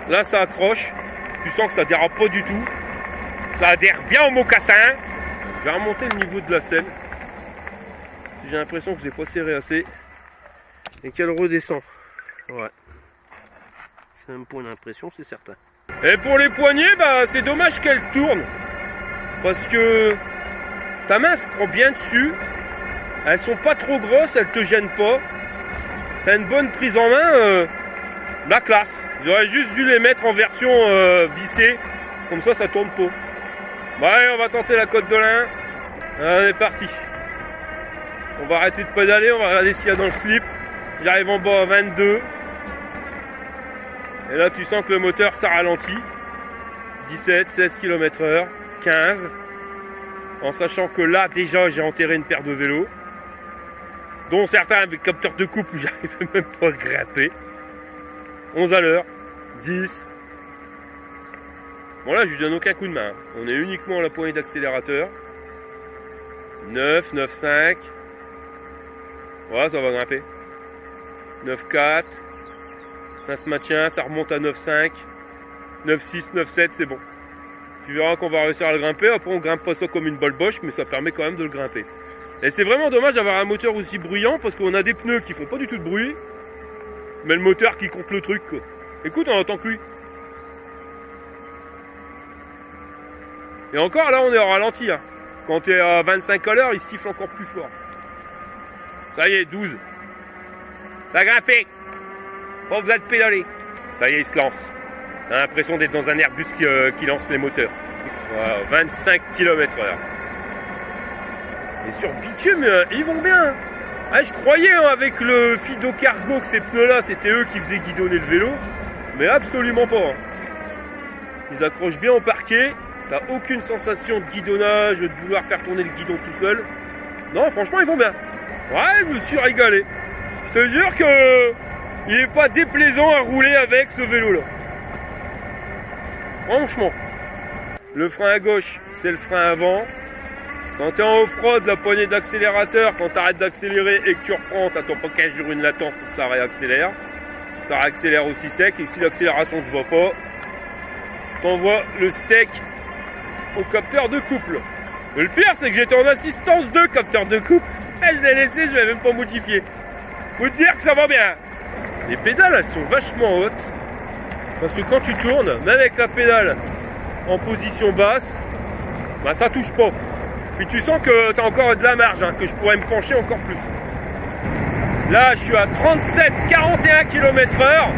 [SPEAKER 2] Là, ça accroche. Tu sens que ça dérape pas du tout. Ça adhère bien au mocassin. Je vais remonter le niveau de la selle. J'ai l'impression que je n'ai pas serré assez. Et qu'elle redescend. Ouais. C'est même pas une impression, c'est certain. Et pour les poignées, bah, c'est dommage qu'elle tourne. Parce que ta main se prend bien dessus. Elles sont pas trop grosses, elles te gênent pas. T'as une bonne prise en main. La classe. J'aurais juste dû les mettre en version vissée. Comme ça tourne pas. Bon, allez, on va tenter la côte de l'Ain. On est parti. On va arrêter de pédaler, on va regarder s'il y a dans le slip. J'arrive en bas à 22. Et là, tu sens que le moteur, ça ralentit. 17, 16 km/h, 15. En sachant que là, déjà, j'ai enterré une paire de vélos. Dont certains avec capteur de coupe où j'arrive même pas à grimper. 11 à l'heure, 10. Bon là, je lui donne aucun coup de main. On est uniquement à la poignée d'accélérateur. 9, 9, 5. Voilà, ça va grimper. 9, 4. Ça se maintient, ça remonte à 9, 5. 9, 6, 9, 7, c'est bon. Tu verras qu'on va réussir à le grimper. Après, on grimpe pas ça comme une balle boche, mais ça permet quand même de le grimper. Et c'est vraiment dommage d'avoir un moteur aussi bruyant parce qu'on a des pneus qui font pas du tout de bruit. Mais le moteur qui compte le truc, quoi. Écoute, on entend que lui. Et encore, là, on est au ralenti. Hein. Quand tu es à 25 à l'heure, il siffle encore plus fort. Ça y est, 12. Ça a grimpé. Pas besoin de pédaler. Ça y est, il se lance. T'as l'impression d'être dans un Airbus qui lance les moteurs. Wow, 25 km/h. Et sur bitume, ils vont bien. Ah, je croyais hein, avec le Fido Cargo que ces pneus-là, c'était eux qui faisaient guidonner le vélo. Mais absolument pas. Hein. Ils accrochent bien au parquet. T'as aucune sensation de guidonnage, de vouloir faire tourner le guidon tout seul. Non, franchement, ils vont bien. Ouais, je me suis régalé. Je te jure que il n'est pas déplaisant à rouler avec ce vélo-là. Franchement. Le frein à gauche, c'est le frein avant. Quand tu es en off-road, la poignée d'accélérateur, quand tu arrêtes d'accélérer et que tu reprends, tu n'attends pas 15 jours une latence pour que ça réaccélère. Ça réaccélère aussi sec. Et si l'accélération ne te va pas, t'envoies le steak au capteur de couple. Mais le pire, c'est que j'étais en assistance de capteur de couple. Et je l'ai laissé, je l'ai même pas modifié. Faut te dire que ça va bien. Les pédales, elles sont vachement hautes. Parce que quand tu tournes, même avec la pédale en position basse, bah ça touche pas. Puis tu sens que tu as encore de la marge, hein, que je pourrais me pencher encore plus. Là, je suis à 37-41 km/h.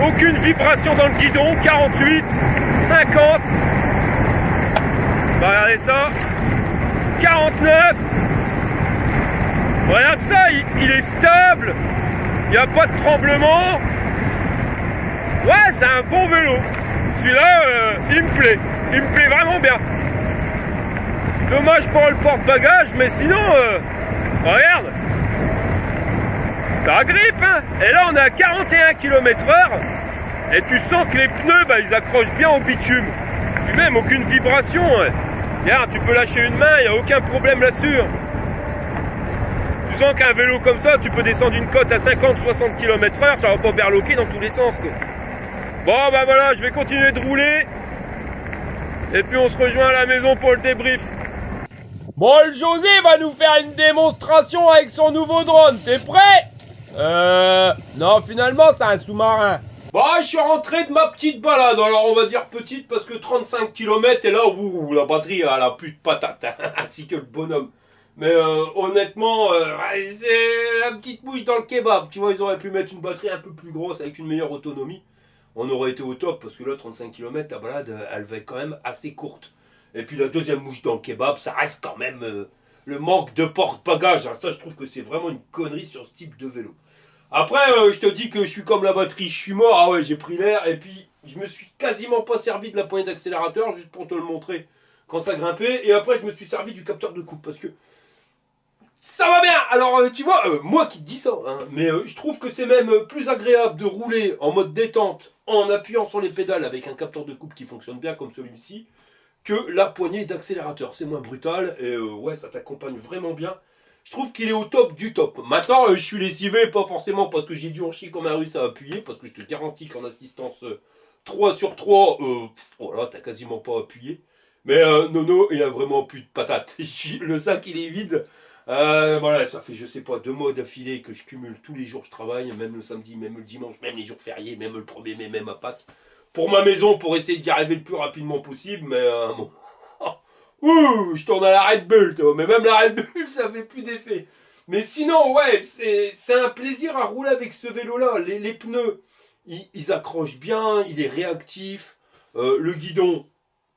[SPEAKER 2] Aucune vibration dans le guidon. 48, 50. Bah, regardez ça. 49. Regarde ça, il est stable. Il n'y a pas de tremblement. Ouais, c'est un bon vélo. Celui-là, il me plaît. Il me plaît vraiment bien. Dommage pour le porte-bagages, mais sinon, regarde. Ça agrippe, hein. Et là, on est à 41 km/h. Et tu sens que les pneus, bah, ils accrochent bien au bitume. Puis même, aucune vibration. Hein. Regarde, tu peux lâcher une main, il n'y a aucun problème là-dessus. Tu sens qu'un vélo comme ça, tu peux descendre une côte à 50-60 km/h, ça va pas berloquer dans tous les sens. Quoi. Bon, bah voilà, je vais continuer de rouler. Et puis on se rejoint à la maison pour le débrief.
[SPEAKER 3] Bon, le José va nous faire une démonstration avec son nouveau drone. T'es prêt? Non, finalement, c'est un sous-marin.
[SPEAKER 2] Bah, je suis rentré de ma petite balade. Alors, on va dire petite parce que 35 km et là, ouh, la batterie, elle a plus de patate. Ainsi que le bonhomme. Mais honnêtement, c'est la petite mouche dans le kebab. Tu vois, ils auraient pu mettre une batterie un peu plus grosse avec une meilleure autonomie. On aurait été au top parce que là, 35 km, ta balade, elle va être quand même assez courte. Et puis la deuxième mouche dans le kebab, ça reste quand même le manque de porte-bagages. Ça, je trouve que c'est vraiment une connerie sur ce type de vélo. Après, je te dis que je suis comme la batterie, je suis mort. Ah ouais, j'ai pris l'air et puis je me suis quasiment pas servi de la poignée d'accélérateur juste pour te le montrer quand ça grimpait. Et après, je me suis servi du capteur de coupe parce que ça va bien. Alors, tu vois, moi qui te dis ça, hein, mais je trouve que c'est même plus agréable de rouler en mode détente en appuyant sur les pédales avec un capteur de coupe qui fonctionne bien comme celui-ci que la poignée d'accélérateur. C'est moins brutal et ouais, ça t'accompagne vraiment bien. Je trouve qu'il est au top du top. Maintenant, je suis lessivé, pas forcément parce que j'ai dû en chier comme un russe à appuyer, parce que je te garantis qu'en assistance 3 sur 3, voilà, t'as quasiment pas appuyé. Mais Nono, il a vraiment plus de patate. Le sac, il est vide. Voilà, ça fait, je sais pas, 2 mois d'affilée que je cumule tous les jours, je travaille, même le samedi, même le dimanche, même les jours fériés, même le 1er mai, même à Pâques. Pour ma maison, pour essayer d'y arriver le plus rapidement possible, mais bon. Ouh, je tourne à la Red Bull, toi. Mais même la Red Bull, ça fait plus d'effet. Mais sinon, ouais, c'est un plaisir à rouler avec ce vélo-là. Les pneus, ils accrochent bien, il est réactif. Le guidon,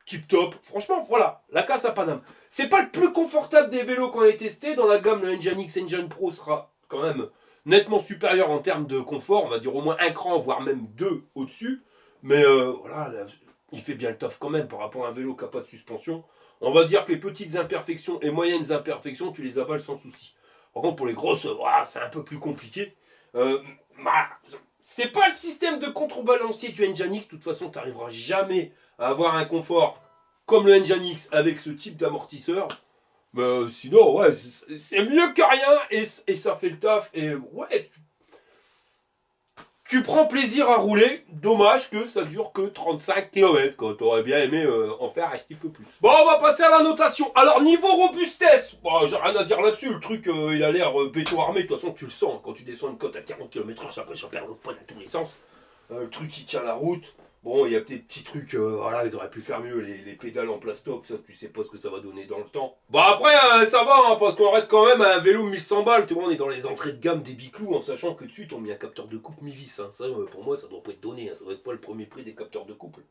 [SPEAKER 2] tip top. Franchement, voilà, la casse à Paname. C'est pas le plus confortable des vélos qu'on ait testé. Dans la gamme, le Nginx Engine Pro sera quand même nettement supérieur en termes de confort. On va dire au moins un cran, voire même 2 au-dessus. Mais voilà, là, il fait bien le taf quand même par rapport à un vélo qui n'a pas de suspension. On va dire que les petites imperfections et moyennes imperfections, tu les avales sans souci. Par contre, pour les grosses, voilà, c'est un peu plus compliqué. C'est pas le système de contrebalancier du Nginx. De toute façon, tu n'arriveras jamais à avoir un confort comme le Nginx avec ce type d'amortisseur. Mais sinon, ouais, c'est mieux que rien et ça fait le taf. Et ouais, tu prends plaisir à rouler, dommage que ça dure que 35 km, quand tu aurais bien aimé en faire un petit peu plus. Bon, on va passer à la notation. Alors, niveau robustesse, bon, j'ai rien à dire là-dessus, le truc, il a l'air béton armé, de toute façon, tu le sens, quand tu descends une côte à 40 km/h, ça perd le poids dans tous les sens. Le truc, il tient la route. Bon, il y a peut-être des petits trucs, voilà, ils auraient pu faire mieux, les pédales en plastoc, ça, tu sais pas ce que ça va donner dans le temps. Bon, après, ça va, hein, parce qu'on reste quand même à un vélo 1100 balles, tu vois, on est dans les entrées de gamme des Biclou, en sachant que dessus, on mis un capteur de couple mi-vis, hein. Ça, pour moi, ça doit pas être donné, hein. Ça doit être pas le premier prix des capteurs de couple.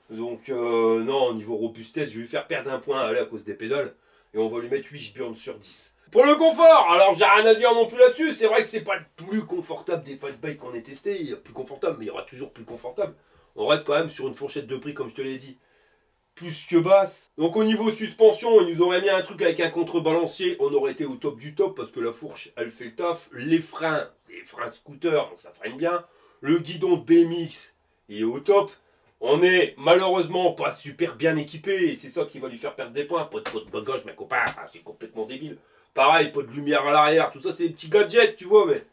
[SPEAKER 2] Donc, non, au niveau robustesse, je vais lui faire perdre un point, allez, à cause des pédales, et on va lui mettre 8 burnes sur 10. Pour le confort, alors j'ai rien à dire non plus là-dessus, c'est vrai que c'est pas le plus confortable des fat bikes qu'on ait testé, il y a plus confortable, mais il y aura toujours plus confortable. On reste quand même sur une fourchette de prix, comme je te l'ai dit, plus que basse. Donc au niveau suspension, ils nous auraient mis un truc avec un contrebalancier, on aurait été au top du top, parce que la fourche, elle fait le taf. Les freins scooter, donc ça freine bien. Le guidon de BMX, il est au top. On est malheureusement pas super bien équipé, et c'est ça qui va lui faire perdre des points. Pas de bagage, mes copains, c'est complètement débile. Pareil, pas de lumière à l'arrière, tout ça c'est des petits gadgets, tu vois, mais...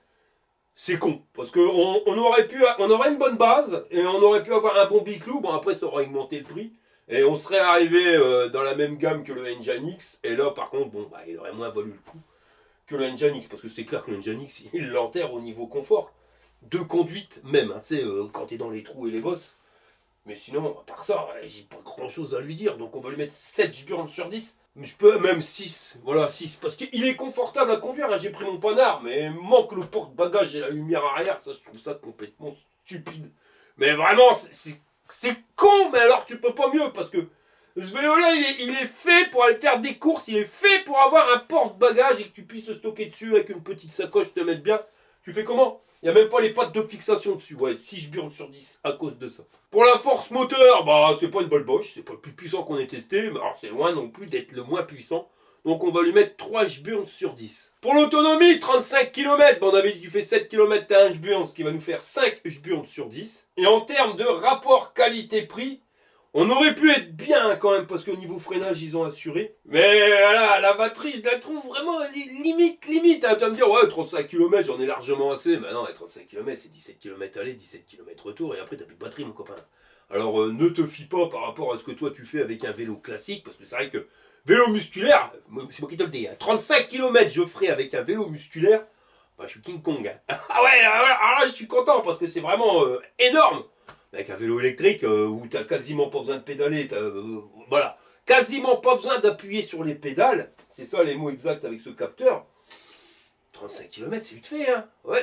[SPEAKER 2] C'est con, parce qu'on on aurait une bonne base, et on aurait pu avoir un bon Biclou, bon après ça aurait augmenté le prix, et on serait arrivé dans la même gamme que le Engine X, et là par contre, bon, bah, il aurait moins valu le coup que le Engine X, parce que c'est clair que le Engine X, il l'enterre au niveau confort, de conduite même, hein, tu sais, quand t'es dans les trous et les bosses, mais sinon, à part ça, j'ai pas grand chose à lui dire, donc on va lui mettre 7 burnes sur 10. Je peux même 6, voilà 6, parce qu'il est confortable à conduire, là j'ai pris mon panard, mais manque le porte-bagages et la lumière arrière, ça je trouve ça complètement stupide. Mais vraiment, c'est con, mais alors tu peux pas mieux, parce que ce vélo-là, il est fait pour aller faire des courses, il est fait pour avoir un porte-bagages et que tu puisses le stocker dessus avec une petite sacoche, te mettre bien. Tu fais comment? Il n'y a même pas les pattes de fixation dessus. Ouais, 6 burnes sur 10 à cause de ça. Pour la force moteur, bah c'est pas une balle Bosch, c'est pas le plus puissant qu'on ait testé, mais alors c'est loin non plus d'être le moins puissant. Donc on va lui mettre 3 burnes sur 10. Pour l'autonomie, 35 km, bah on avait dit tu fais 7 km, t'as 1 burnes, ce qui va nous faire 5 burnes sur 10. Et en termes de rapport qualité-prix, on aurait pu être bien quand même, parce qu'au niveau freinage, ils ont assuré. Mais voilà, la batterie, je la trouve vraiment limite. Hein. Tu vas me dire, ouais, 35 km, j'en ai largement assez. Mais non, 35 km, c'est 17 km aller, 17 km retour, et après, t'as plus de batterie, mon copain. Alors, ne te fie pas par rapport à ce que toi, tu fais avec un vélo classique, parce que c'est vrai que vélo musculaire, c'est moi qui te le dis, hein, 35 km, je ferai avec un vélo musculaire, bah, je suis King Kong. Hein. Ah ouais, alors là, je suis content, parce que c'est vraiment énorme. Avec un vélo électrique où t'as quasiment pas besoin de pédaler, voilà, quasiment pas besoin d'appuyer sur les pédales, c'est ça les mots exacts avec ce capteur. 35 km c'est vite fait, hein. Ouais,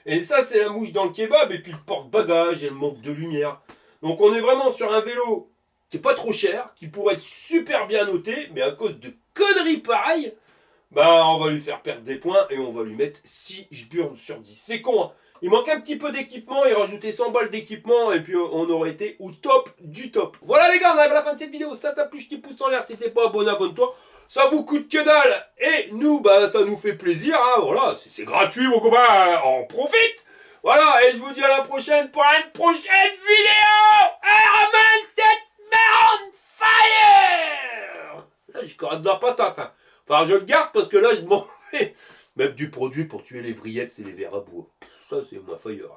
[SPEAKER 2] et ça c'est la mouche dans le kebab, et puis le porte-bagages et le manque de lumière. Donc on est vraiment sur un vélo qui est pas trop cher, qui pourrait être super bien noté, mais à cause de conneries pareilles, bah on va lui faire perdre des points et on va lui mettre 6 burnes sur 10. C'est con, hein. Il manque un petit peu d'équipement, et rajouter 100 balles d'équipement, et puis on aurait été au top du top. Voilà les gars, on arrive à la fin de cette vidéo. Si ça t'a plu, je t'y pouce en l'air. Si t'es pas abonné, abonne-toi. Ça vous coûte que dalle, et nous, bah ça nous fait plaisir, hein. Voilà, c'est gratuit mon copain, on profite. Voilà, et je vous dis à la prochaine pour une prochaine vidéo. Herman, cette merde on fire. Là, j'ai encore de la patate, hein. Enfin, je le garde parce que là, je m'en vais mettre du produit pour tuer les vrillettes et les vers à bois. Ça, c'est ma fire.